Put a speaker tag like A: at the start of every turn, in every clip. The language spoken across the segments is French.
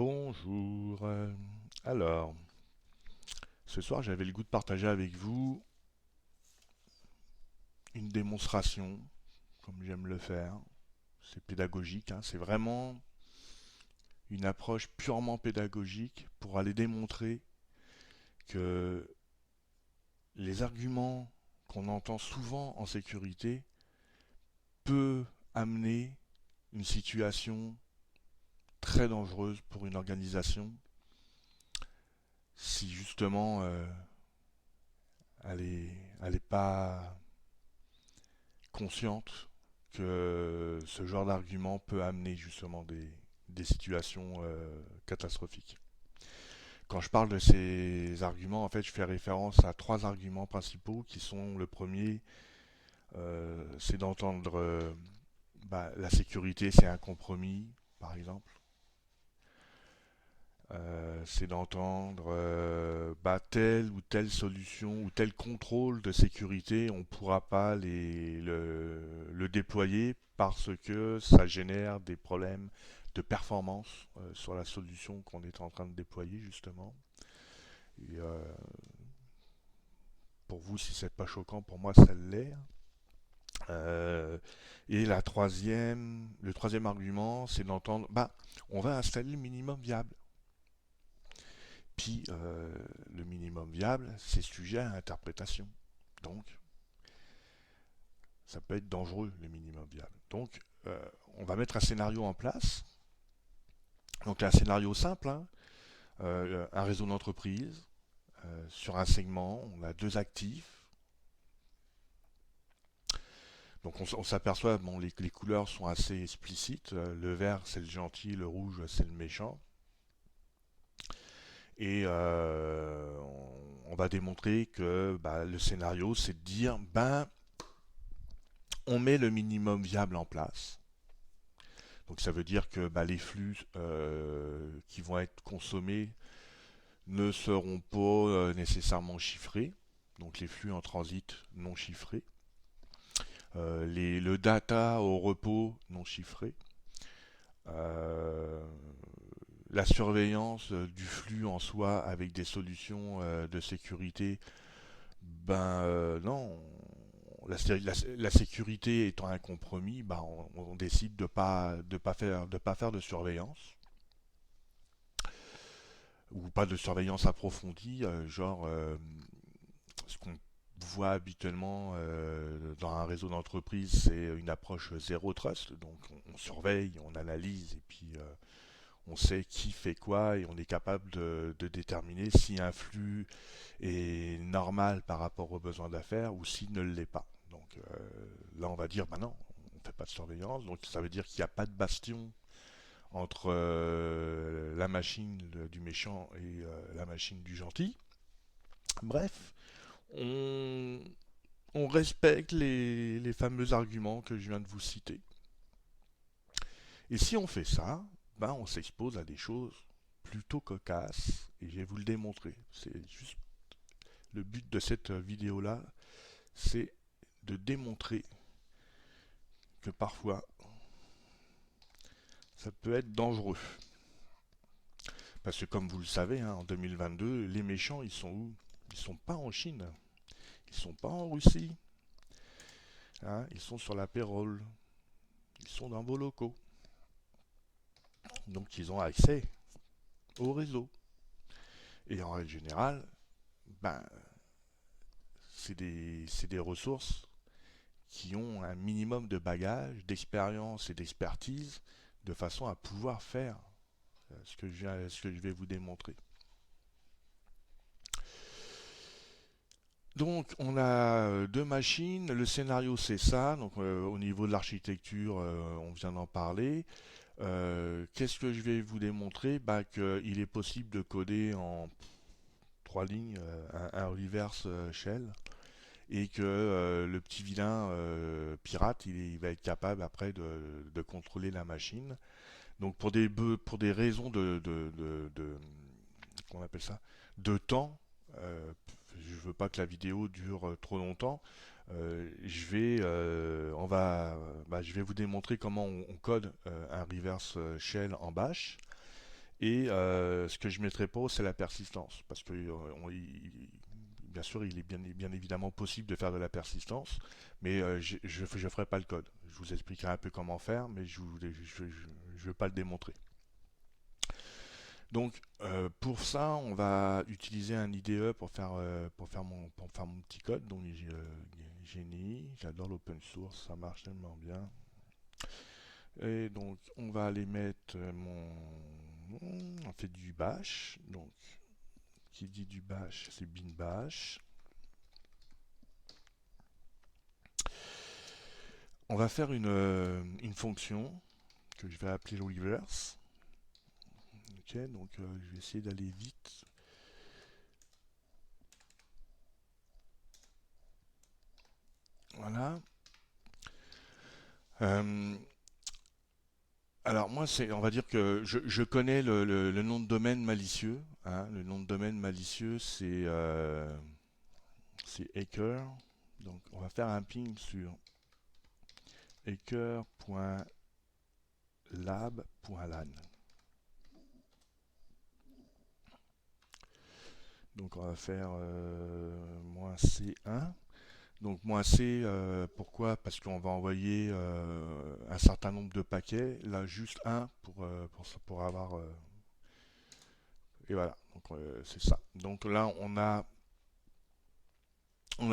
A: Bonjour. Alors, ce soir, j'avais le goût de partager avec vous une démonstration, comme j'aime le faire. C'est pédagogique, hein, c'est vraiment une approche purement pédagogique pour aller démontrer que les arguments qu'on entend souvent en sécurité peuvent amener une situation très dangereuse pour une organisation si justement elle est, elle est pas consciente que ce genre d'argument peut amener justement des situations catastrophiques. Quand je parle de ces arguments, en fait, je fais référence à trois arguments principaux qui sont le premier, c'est d'entendre la sécurité, c'est un compromis, par exemple. C'est d'entendre telle ou telle solution ou tel contrôle de sécurité, on ne pourra pas le déployer parce que ça génère des problèmes de performance sur la solution qu'on est en train de déployer justement. Et, pour vous, si c'est pas choquant, pour moi, ça l'est. Euh, et le troisième argument, c'est d'entendre, on va installer le minimum viable. Puis le minimum viable, c'est sujet à interprétation. Donc, ça peut être dangereux, le minimum viable. Donc, on va mettre un scénario en place. Donc, un scénario simple, hein, un réseau d'entreprise. Sur un segment, on a deux actifs. Donc, on s'aperçoit, bon, les couleurs sont assez explicites. Le vert, c'est le gentil, le rouge, c'est le méchant. Et on va démontrer que le scénario, c'est de dire, on met le minimum viable en place. Donc ça veut dire que les flux qui vont être consommés ne seront pas nécessairement chiffrés. Donc les flux en transit non chiffrés. Le data au repos non chiffré. Euh, la surveillance du flux en soi avec des solutions de sécurité, non, la sécurité étant un compromis, on décide de pas faire de surveillance ou pas de surveillance approfondie, ce qu'on voit habituellement dans un réseau d'entreprise, c'est une approche zéro trust. Donc on surveille, on analyse et puis on sait qui fait quoi et on est capable de déterminer si un flux est normal par rapport aux besoins d'affaires ou s'il ne l'est pas. Donc là, on va dire, non, on ne fait pas de surveillance, donc ça veut dire qu'il n'y a pas de bastion entre la machine du méchant et la machine du gentil. Bref, on, on respecte les fameux arguments que je viens de vous citer. Et si on fait ça, on s'expose à des choses plutôt cocasses, et je vais vous le démontrer. C'est juste le but de cette vidéo-là, c'est de démontrer que parfois, ça peut être dangereux. Parce que comme vous le savez, hein, en 2022, les méchants, ils sont où? Ils sont pas en Chine, ils sont pas en Russie, hein, ils sont sur la payroll, ils sont dans vos locaux. Donc ils ont accès au réseau. Et en règle générale, ben, c'est des ressources qui ont un minimum de bagage, d'expérience et d'expertise de façon à pouvoir faire ce que je vais vous démontrer. Donc on a deux machines, le scénario c'est ça, donc au niveau de l'architecture on vient d'en parler. Qu'est-ce que je vais vous démontrer? Qu'il est possible de coder en trois lignes un reverse shell et que le petit vilain pirate il va être capable après de contrôler la machine. Donc pour des raisons qu'on appelle ça, de temps, je veux pas que la vidéo dure trop longtemps. Je vais vous démontrer comment on code un reverse shell en bash Et ce que je mettrai pas, c'est la persistance, parce que bien sûr, il est bien évidemment possible de faire de la persistance, mais je ferai pas le code. Je vous expliquerai un peu comment faire, mais je vais pas le démontrer. Donc pour ça, on va utiliser un IDE pour faire mon petit code. Donc Genie, j'adore l'open source, ça marche tellement bien. Et donc on va aller mettre on fait du bash. Donc qui dit du bash, c'est bin bash. On va faire une fonction que je vais appeler le reverse. Ok, donc je vais essayer d'aller vite. Voilà. Euh, alors moi, on va dire que je connais le nom de domaine malicieux, hein. Le nom de domaine malicieux, c'est hacker. Donc on va faire un ping sur hacker.lab.lan. Donc on va faire -c1. Donc -c, pourquoi? Parce qu'on va envoyer un certain nombre de paquets. Là, juste un pour avoir... et voilà, donc c'est ça. Donc là, on a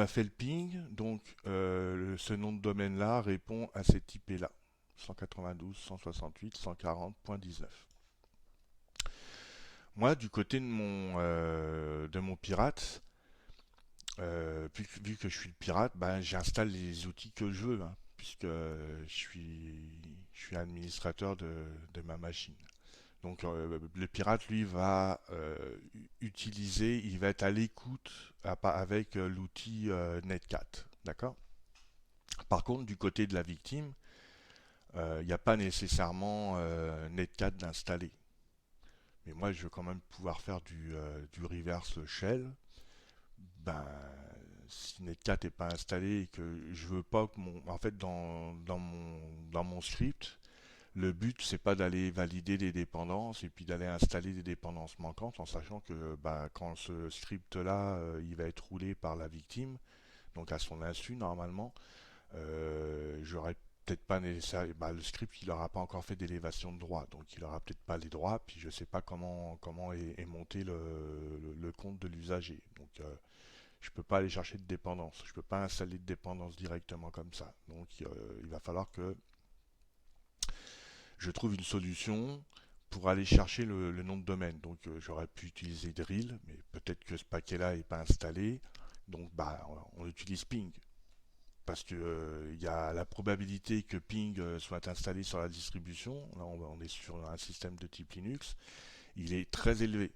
A: fait le ping. Donc ce nom de domaine-là répond à cet IP-là. 192.168.140.19. Moi, du côté de mon pirate, vu que je suis le pirate, ben, j'installe les outils que je veux, hein, puisque je suis administrateur de ma machine. Donc le pirate, lui, va utiliser, il va être à l'écoute avec l'outil Netcat. D'accord? Par contre, du côté de la victime, il n'y a pas nécessairement Netcat d'installer. Mais moi, je veux quand même pouvoir faire du reverse shell. Ben, si Netcat n'est pas installé et que je veux pas que en fait, dans mon script, le but, c'est pas d'aller valider des dépendances et puis d'aller installer des dépendances manquantes en sachant que bah, quand ce script-là, il va être roulé par la victime, donc à son insu normalement, j'aurais peut-être pas nécessaire, bah, le script il n'aura pas encore fait d'élévation de droit, donc il aura peut-être pas les droits, puis je sais pas comment est monté le compte de l'usager. Donc je peux pas aller chercher de dépendance, je peux pas installer de dépendance directement comme ça. Donc il va falloir que je trouve une solution pour aller chercher le nom de domaine. Donc j'aurais pu utiliser drill, mais peut-être que ce paquet-là n'est pas installé. Donc bah on utilise ping. Parce que il y a la probabilité que ping soit installé sur la distribution. Là on est sur un système de type Linux. Il est très élevé.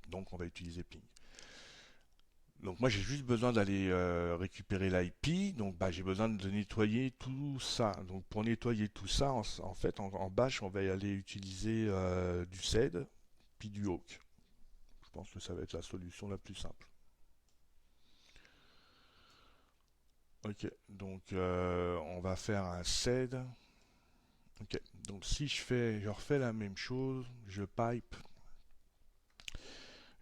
A: Donc on va utiliser ping. Donc moi j'ai juste besoin d'aller récupérer l'IP, donc bah, j'ai besoin de nettoyer tout ça. Donc pour nettoyer tout ça, en fait en bash on va y aller utiliser du sed puis du awk. Je pense que ça va être la solution la plus simple. Ok, donc on va faire un sed. Ok, donc si je refais la même chose, je pipe,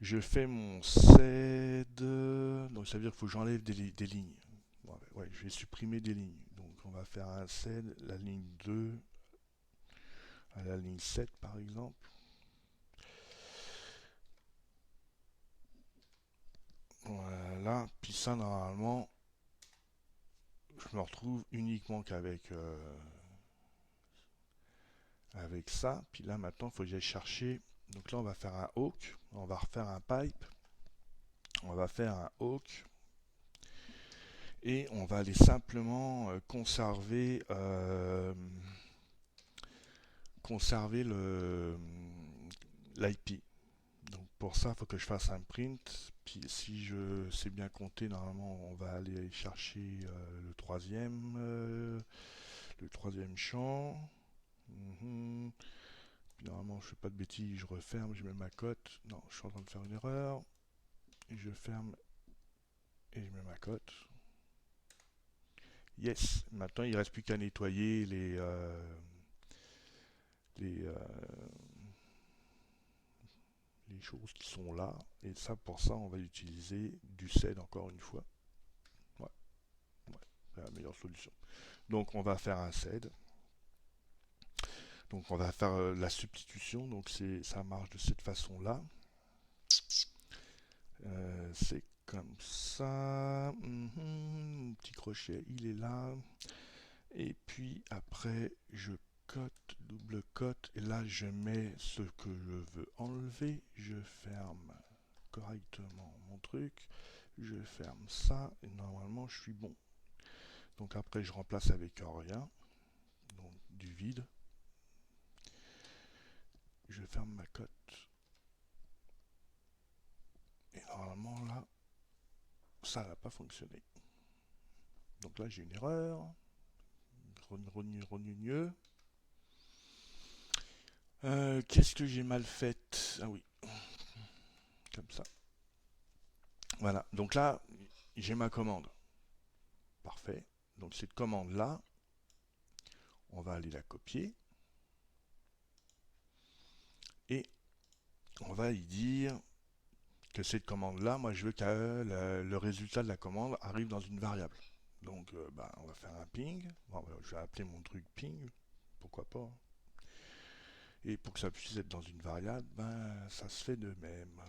A: je fais mon sed, donc ça veut dire qu'il faut que j'enlève des lignes. Ouais, ouais, je vais supprimer des lignes. Donc on va faire un sed, la ligne 2 à la ligne 7 par exemple. Voilà, puis ça normalement, je me retrouve uniquement qu'avec avec ça. Puis là maintenant, il faut que j'aille chercher. Donc là, on va faire un hawk, on va refaire un pipe, on va faire un hawk et on va aller simplement conserver l'IP. Donc pour ça, il faut que je fasse un print. Puis si je sais bien compter, normalement, on va aller chercher le troisième champ. Mhm. Puis normalement, je fais pas de bêtises, je referme, je mets ma cote. Non, je suis en train de faire une erreur. Et je ferme et je mets ma cote. Yes. Maintenant, il ne reste plus qu'à nettoyer les les choses qui sont là. Et ça, pour ça, on va utiliser du sed encore une fois. Ouais, ouais, c'est la meilleure solution. Donc on va faire un sed. Donc on va faire la substitution. Donc ça marche de cette façon-là. C'est comme ça. Mon petit crochet, il est là. Et puis après, je cote, double cote. Et là, je mets ce que je veux enlever. Je ferme correctement mon truc. Je ferme ça. Et normalement, je suis bon. Donc après, je remplace avec rien. Donc du vide. Je ferme ma cote. Et normalement, là, ça n'a pas fonctionné. Donc là, j'ai une erreur. Rogneux. Qu'est-ce que j'ai mal fait? Ah oui, comme ça. Voilà, donc là, j'ai ma commande. Parfait. Donc cette commande-là, on va aller la copier. Et on va y dire que cette commande-là, moi je veux que le résultat de la commande arrive dans une variable. Donc on va faire un ping. Bon, je vais appeler mon truc ping. Pourquoi pas. Et pour que ça puisse être dans une variable, ça se fait de même.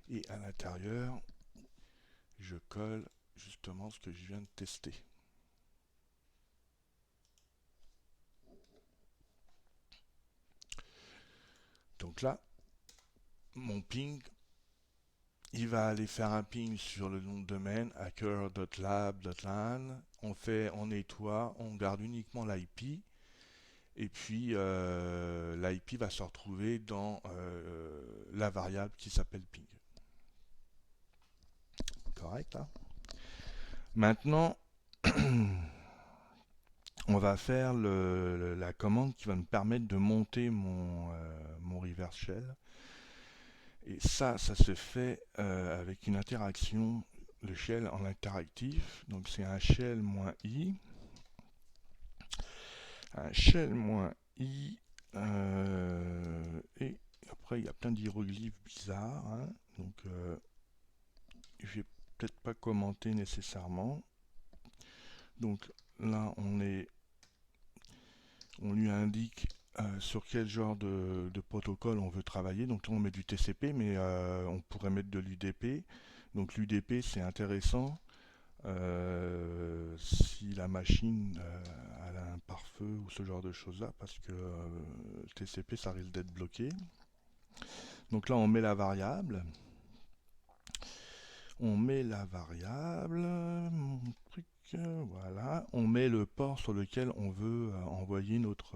A: Et à l'intérieur, je colle justement ce que je viens de tester. Donc là, mon ping, il va aller faire un ping sur le nom de domaine hacker.lab.lan. On nettoie, on garde uniquement l'IP. Et puis l'IP va se retrouver dans la variable qui s'appelle ping. Correct, hein? Maintenant, on va faire la commande qui va me permettre de monter mon reverse shell. Et ça se fait avec une interaction, le shell en interactif. Donc c'est un shell-i. Un shell-i. Et après, il y a plein d'hiéroglyphes bizarres. Hein. Donc je vais peut-être pas commenter nécessairement. Donc là, on lui indique sur quel genre de protocole on veut travailler. Donc là, on met du TCP, mais on pourrait mettre de l'UDP. Donc l'UDP, c'est intéressant si la machine elle a un pare-feu ou ce genre de choses-là, parce que le TCP, ça risque d'être bloqué. Donc là, on met la variable. Mon truc, voilà. On met le port sur lequel on veut envoyer notre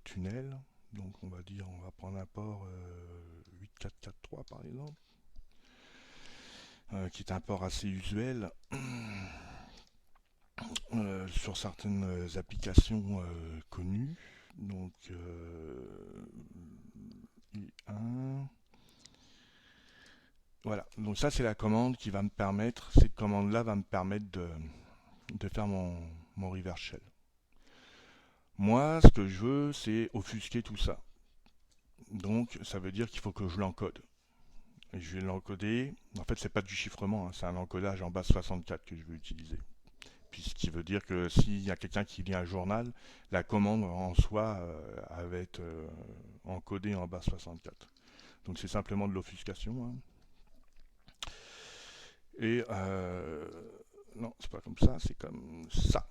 A: tunnel. Donc on va dire, on va prendre un port 8443 par exemple, qui est un port assez usuel sur certaines applications connues. Donc I1. Voilà, donc ça c'est la commande qui va me permettre, cette commande-là va me permettre de faire mon reverse shell. Moi, ce que je veux, c'est offusquer tout ça. Donc, ça veut dire qu'il faut que je l'encode. Et je vais l'encoder. En fait, c'est pas du chiffrement, hein, c'est un encodage en base 64 que je vais utiliser. Puis, ce qui veut dire que s'il y a quelqu'un qui lit un journal, la commande en soi va être encodée en base 64. Donc, c'est simplement de l'offuscation. Hein. Et non, c'est pas comme ça, c'est comme ça.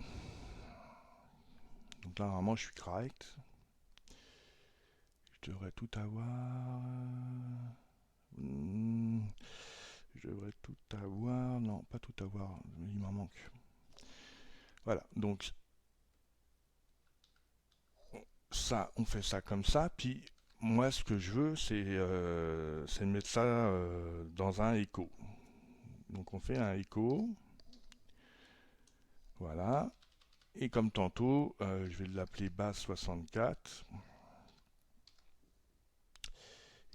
A: Donc là, normalement, je suis correct. Je devrais tout avoir. Je devrais tout avoir. Non, pas tout avoir. Il m'en manque. Voilà. Donc, ça, on fait ça comme ça. Puis, moi, ce que je veux, c'est mettre ça dans un écho. Donc, on fait un écho. Voilà. Et comme tantôt, je vais l'appeler base 64.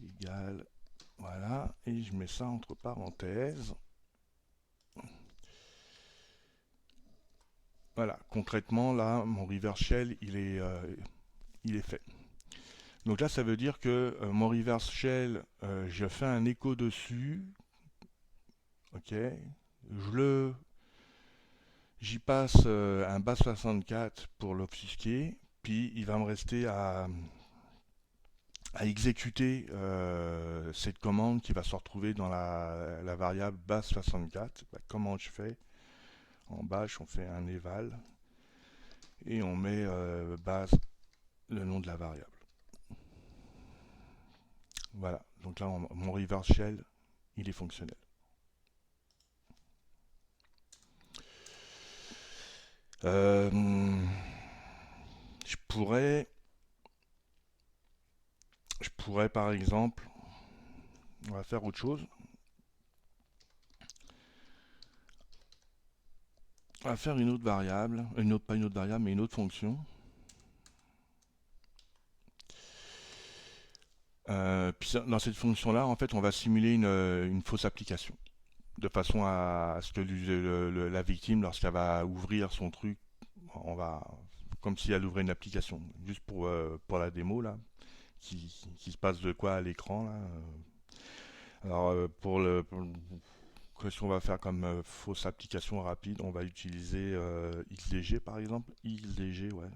A: Égale. Voilà. Et je mets ça entre parenthèses. Voilà, concrètement, là, mon reverse shell, il est fait. Donc là, ça veut dire que mon reverse shell, je fais un écho dessus, ok, je le, j'y passe un base 64 pour l'obfusquer, puis il va me rester à exécuter cette commande qui va se retrouver dans la variable base 64. Bah, comment je fais? En bash, on fait un eval et on met base le nom de la variable. Voilà, donc là, mon reverse shell, il est fonctionnel. Euh, je pourrais, je pourrais par exemple, on va faire autre chose. On va faire une autre variable, pas une autre variable, mais une autre fonction. Puis dans cette fonction-là, en fait, on va simuler une fausse application, de façon à ce que la victime, lorsqu'elle va ouvrir son truc, on va, comme si elle ouvrait une application, juste pour la démo là, qui se passe de quoi à l'écran là. Alors qu'est-ce qu'on va faire comme fausse application rapide? On va utiliser XDG par exemple, XDG ouais,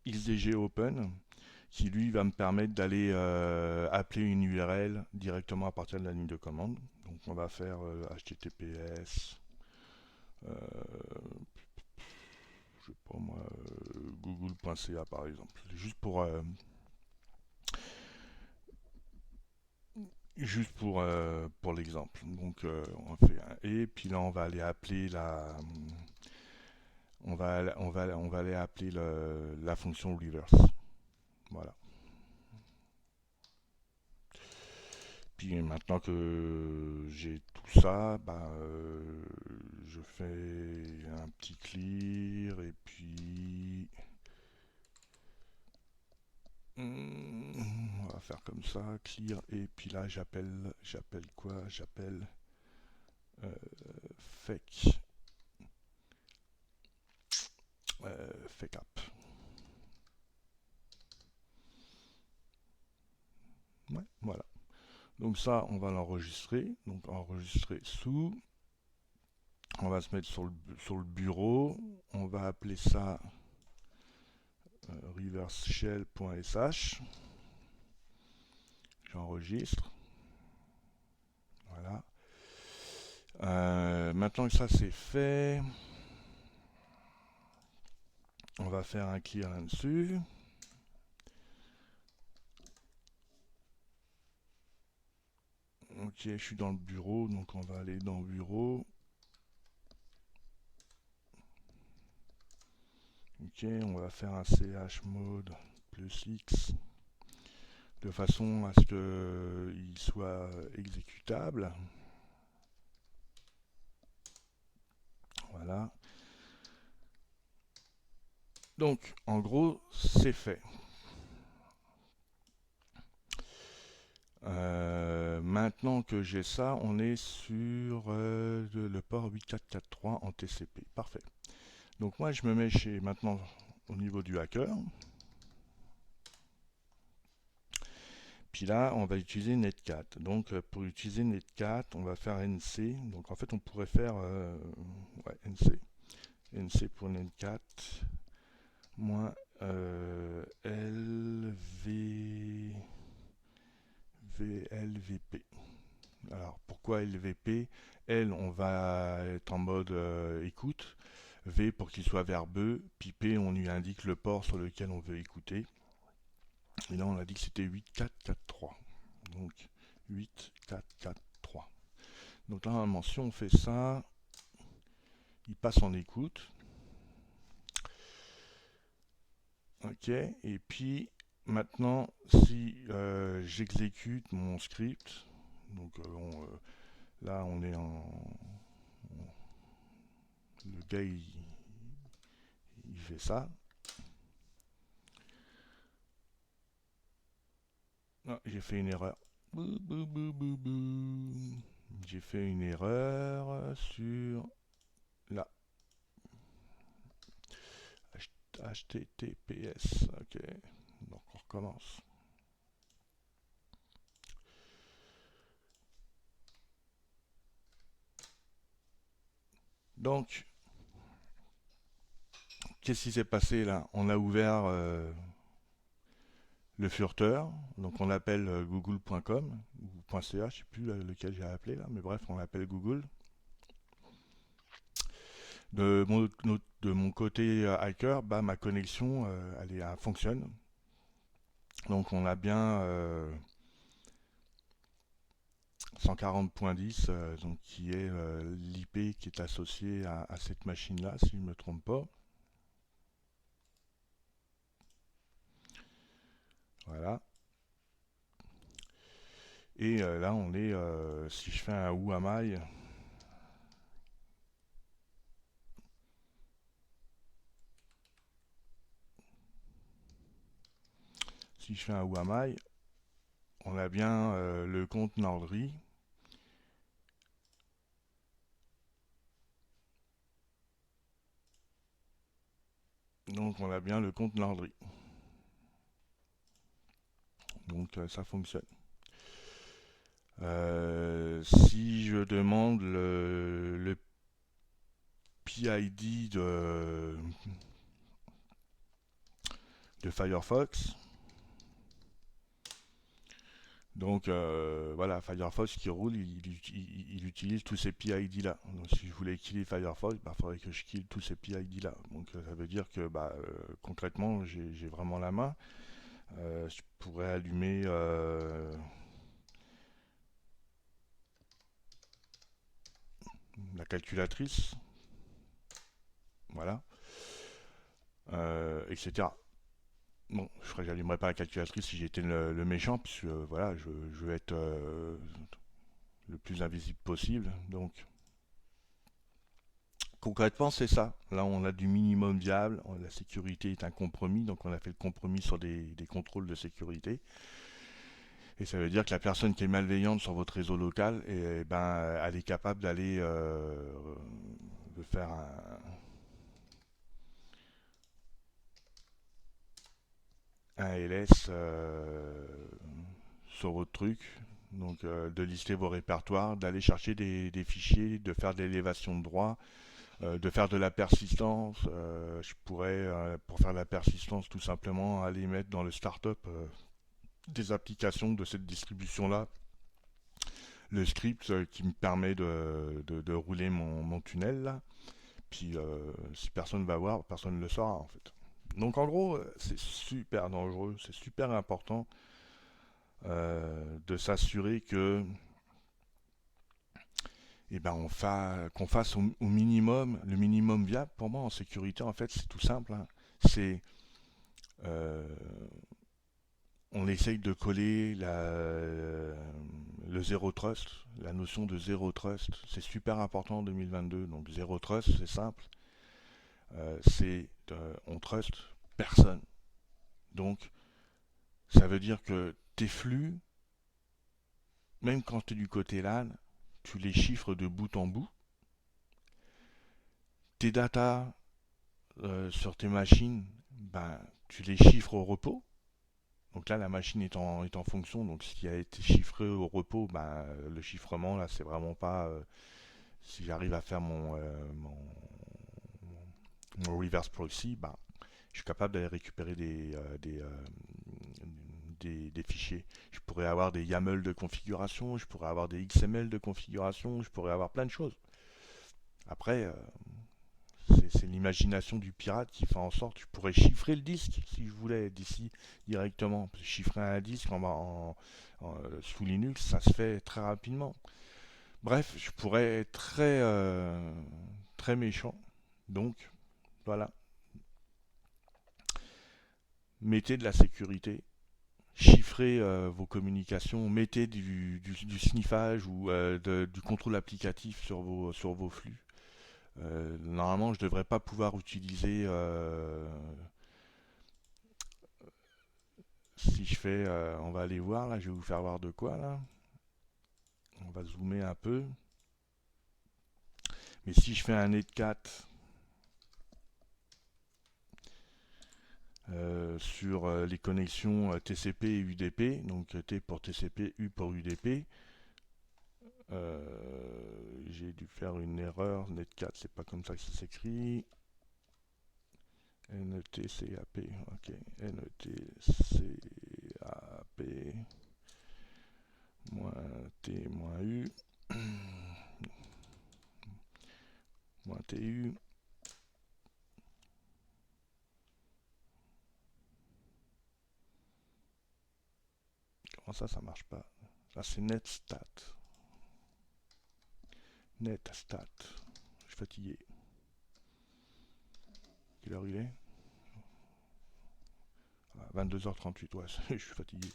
A: XDG Open, qui lui va me permettre d'aller appeler une URL directement à partir de la ligne de commande. Donc on va faire HTTPS, euh, je sais pas moi, google.ca par exemple, juste pour l'exemple. Donc on fait un et puis là on va aller appeler on va aller appeler la fonction reverse. Voilà. Puis maintenant que j'ai tout ça, bah, je fais un petit clear et puis on va faire comme ça, clear et puis là j'appelle quoi? J'appelle euh, fake fake app. Ouais, voilà. Donc ça, on va l'enregistrer. Donc enregistrer sous. On va se mettre sur le bureau. On va appeler ça reverseshell.sh. J'enregistre. Voilà. Maintenant que ça c'est fait, on va faire un clear là-dessus. Ok, je suis dans le bureau, donc on va aller dans le bureau. Ok, on va faire un chmod plus X de façon à ce qu'il soit exécutable. Voilà. Donc, en gros, c'est fait. Maintenant que j'ai ça, on est sur le port 8443 en TCP. Parfait. Donc moi, je me mets maintenant au niveau du hacker. Puis là, on va utiliser Netcat. Donc pour utiliser Netcat, on va faire NC. Donc en fait, on pourrait faire ouais, NC. NC pour Netcat moins LVP. Alors pourquoi LVP? L, on va être en mode écoute. V pour qu'il soit verbeux. Puis P, on lui indique le port sur lequel on veut écouter. Et là, on a dit que c'était 8443. Donc 8443. Donc là, normalement, si on fait ça, il passe en écoute. Ok. Et puis maintenant, si j'exécute mon script, donc là, on est le gars, il fait ça. Ah, j'ai fait une erreur. Bou, bou, bou, bou, bou. J'ai fait une erreur sur la HTTPS. Ok, donc on recommence. Donc, qu'est-ce qui s'est passé là? On a ouvert le furteur, donc on l'appelle google.com ou .ca, je sais plus lequel j'ai appelé là, mais bref, on l'appelle Google. De mon côté hacker, bah, ma connexion, elle fonctionne. Donc on a bien 140.10, donc qui est l'IP qui est associé à cette machine-là, si je ne me trompe pas. Voilà. Et là, on est, si je fais un Who am I, si je fais un Who am I, on a bien le compte Nordry. Donc on a bien le compte Nordry. Donc ça fonctionne. Si je demande le PID de Firefox, donc voilà, Firefox qui roule, il utilise tous ces PID là. Donc si je voulais killer Firefox, il faudrait que je kill tous ces PID là. Donc ça veut dire que concrètement, j'ai vraiment la main. Je pourrais allumer la calculatrice, voilà, etc. Bon, j'allumerais pas la calculatrice si j'étais le méchant, puisque voilà, je veux être le plus invisible possible. Donc, concrètement, c'est ça. Là, on a du minimum viable. La sécurité est un compromis, donc on a fait le compromis sur des contrôles de sécurité. Et ça veut dire que la personne qui est malveillante sur votre réseau local, elle est capable d'aller de faire un LS sur votre truc, donc de lister vos répertoires, d'aller chercher des fichiers, de faire de l'élévation de droit, de faire de la persistance. Je pourrais, pour faire de la persistance, tout simplement aller mettre dans le startup des applications de cette distribution-là, le script qui me permet de rouler mon tunnel là. Puis si personne va voir, personne ne le saura en fait. Donc en gros, c'est super dangereux, c'est super important de s'assurer que qu'on fasse au minimum, le minimum viable. Pour moi, en sécurité, en fait, c'est tout simple, hein. C'est euh, on essaye de coller le zéro trust, la notion de zéro trust. C'est super important en 2022. Donc zéro trust, c'est simple. On trust personne. Donc ça veut dire que tes flux, même quand tu es du côté LAN, tu les chiffres de bout en bout. Tes datas sur tes machines, tu les chiffres au repos. Donc là, la machine est en fonction. Donc ce qui a été chiffré au repos, le chiffrement, là, c'est vraiment pas. Si j'arrive à faire mon reverse proxy, je suis capable d'aller récupérer des fichiers. Je pourrais avoir des YAML de configuration, je pourrais avoir des XML de configuration, je pourrais avoir plein de choses. Après, c'est l'imagination du pirate qui fait en sorte que je pourrais chiffrer le disque si je voulais d'ici directement. Chiffrer un disque sous Linux, ça se fait très rapidement. Bref, je pourrais être très méchant. Donc, voilà. Mettez de la sécurité, chiffrez vos communications, mettez du sniffage ou du contrôle applicatif sur vos flux. Normalement, je ne devrais pas pouvoir utiliser. Si je fais. On va aller voir là, je vais vous faire voir de quoi là. On va zoomer un peu. Mais si je fais un netcat sur les connexions TCP et UDP, donc T pour TCP, U pour UDP, J'ai dû faire une erreur. Netcat, c'est pas comme ça que ça s'écrit. NETCAP, ok. NETCAP, moins T, moins U, moins TU. Comment ça marche pas? Là, c'est netstat. Netstat. Je suis fatigué. Quelle heure il est? 22h38, ouais, je suis fatigué.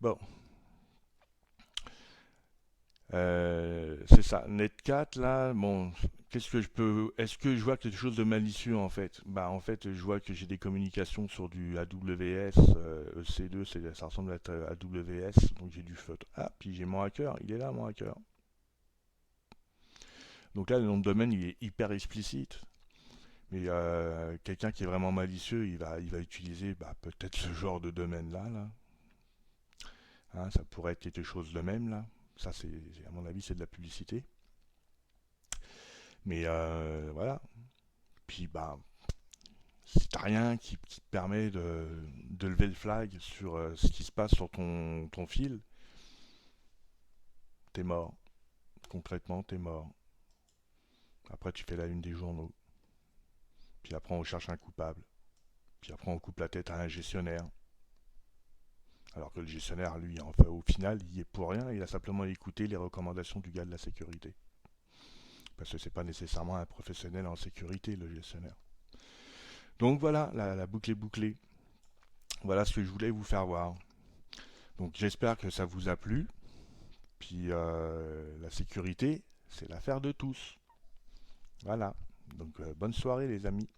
A: Bon, c'est ça. Netcat, là, bon, qu'est-ce que je peux. Est-ce que je vois quelque chose de malicieux en fait? Bah, en fait, je vois que j'ai des communications sur du AWS, EC2, ça ressemble à AWS, donc j'ai du FUT. Ah, puis j'ai mon hacker, il est là, mon hacker. Donc là, le nom de domaine, il est hyper explicite. Mais quelqu'un qui est vraiment malicieux, il va utiliser bah, peut-être ce genre de domaine-là. Là. Hein, ça pourrait être quelque chose de même, là. Ça, à mon avis, c'est de la publicité. Mais voilà. Puis, bah, si t'as rien qui te permet de lever le flag sur ce qui se passe sur ton fil, t'es mort. Concrètement, t'es mort. Après, tu fais la une des journaux. Puis après, on cherche un coupable. Puis après, on coupe la tête à un gestionnaire. Alors que le gestionnaire, lui, enfin, au final, il y est pour rien. Il a simplement écouté les recommandations du gars de la sécurité. Parce que c'est pas nécessairement un professionnel en sécurité, le gestionnaire. Donc voilà, la boucle est bouclée. Voilà ce que je voulais vous faire voir. Donc j'espère que ça vous a plu. Puis la sécurité, c'est l'affaire de tous. Voilà. Donc bonne soirée les amis.